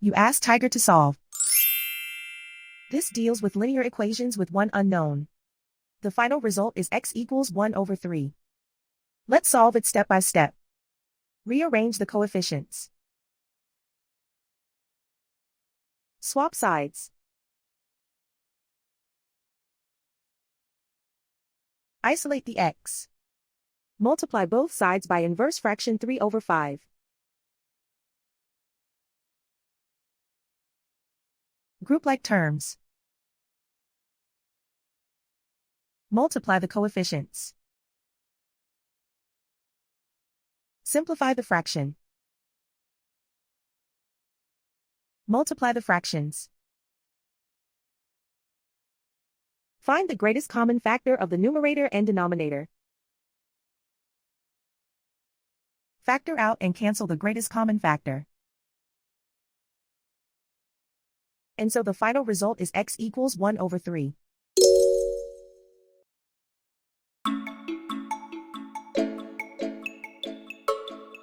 You ask Tiger to solve. This deals with linear equations with one unknown. The final result is x equals 1 over 3. Let's solve it step by step. Rearrange the coefficients. Swap sides. Isolate the x. Multiply both sides by inverse fraction 3 over 5. Group like terms. Multiply the coefficients. Simplify the fraction. Multiply the fractions. Find the greatest common factor of the numerator and denominator. Factor out and cancel the greatest common factor. And so the final result is x equals 1 over 3.